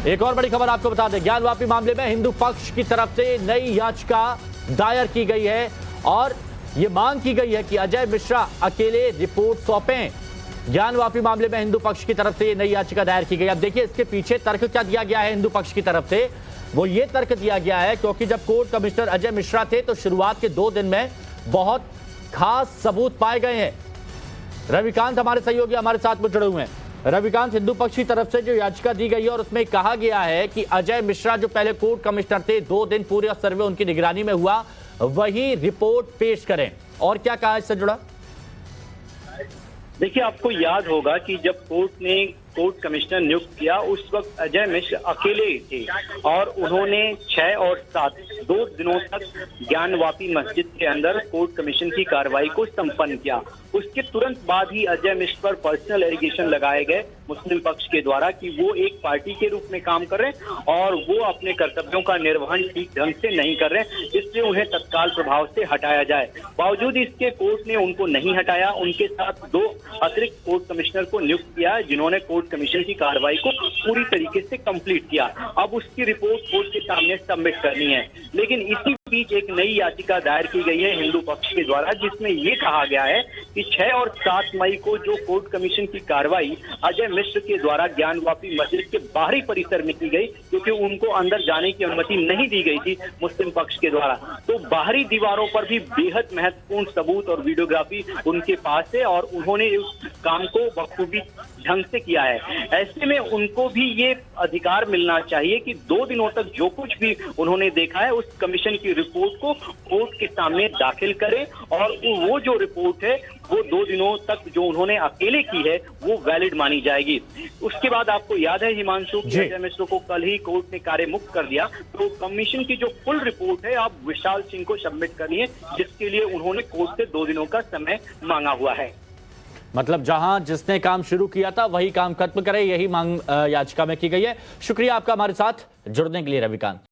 एक और बड़ी खबर आपको बता दें, ज्ञानवापी मामले में हिंदू पक्ष की तरफ से नई याचिका दायर की गई है और यह मांग की गई है कि अजय मिश्रा अकेले रिपोर्ट सौंपें। ज्ञानवापी मामले में हिंदू पक्ष की तरफ से नई याचिका दायर की गई। अब देखिए इसके पीछे तर्क क्या दिया गया है हिंदू पक्ष की तरफ से। वो ये तर्क दिया गया है क्योंकि जब कोर्ट कमिश्नर अजय मिश्रा थे तो शुरुआत के 2 दिन में बहुत खास सबूत पाए गए हैं। रविकांत हमारे सहयोगी हमारे साथ में जुड़े हुए हैं। रविकांत, हिंदू पक्ष की तरफ से जो याचिका दी गई है और उसमें कहा गया है कि अजय मिश्रा जो पहले कोर्ट कमिश्नर थे 2 दिन पूरे सर्वे उनकी निगरानी में हुआ, वही रिपोर्ट पेश करें। और क्या कहा इससे जुड़ा? देखिए, आपको याद होगा कि जब कोर्ट ने कोर्ट कमिश्नर नियुक्त किया उस वक्त अजय मिश्र अकेले थे और उन्होंने 6 और 7 2 दिनों तक ज्ञानवापी मस्जिद के अंदर कोर्ट कमीशन की कार्रवाई को संपन्न किया। उसके तुरंत बाद ही अजय मिश्र पर पर्सनल एलिगेशन लगाए गए मुस्लिम पक्ष के द्वारा कि वो एक पार्टी के रूप में काम कर रहे हैं और वो अपने कर्तव्यों का निर्वहन ठीक ढंग से नहीं कर रहे, इसलिए उन्हें तत्काल प्रभाव से हटाया जाए। बावजूद इसके कोर्ट ने उनको नहीं हटाया, उनके साथ 2 अतिरिक्त कोर्ट कमिश्नर को नियुक्त किया जिन्होंने कोर्ट कमीशन की कार्रवाई को पूरी तरीके से कंप्लीट किया। अब उसकी रिपोर्ट कोर्ट के सामने सबमिट करनी है, लेकिन इसी बीच एक नई याचिका दायर की गई है हिंदू पक्ष के द्वारा जिसमें ये कहा गया है कि 6 और 7 मई को जो कोर्ट कमीशन की कार्रवाई अजय मिश्र के द्वारा ज्ञानवापी मस्जिद के बाहरी परिसर में की गई, क्योंकि उनको अंदर जाने की अनुमति नहीं दी गई थी मुस्लिम पक्ष के द्वारा, तो बाहरी दीवारों पर भी बेहद महत्वपूर्ण सबूत और वीडियोग्राफी उनके पास है और उन्होंने उस काम को बखूबी ढंग से किया है। ऐसे में उनको भी ये अधिकार मिलना चाहिए कि 2 दिनों तक जो कुछ भी उन्होंने देखा है उस कमीशन की रिपोर्ट को कोर्ट के सामने दाखिल करें और वो जो रिपोर्ट है वो 2 दिनों तक जो उन्होंने अकेले की है वो वैलिड मानी जाएगी। उसके बाद आपको याद है हिमांशु कि अजय मिश्र को कल ही कोर्ट ने कार्य मुक्त कर दिया, तो कमीशन की जो फुल रिपोर्ट है अब विशाल सिंह को सबमिट करनी है, जिसके लिए उन्होंने कोर्ट से 2 दिनों का समय मांगा हुआ है। मतलब जहां जिसने काम शुरू किया था वही काम खत्म करे, यही मांग याचिका में की गई है। शुक्रिया आपका हमारे साथ जुड़ने के लिए रविकांत।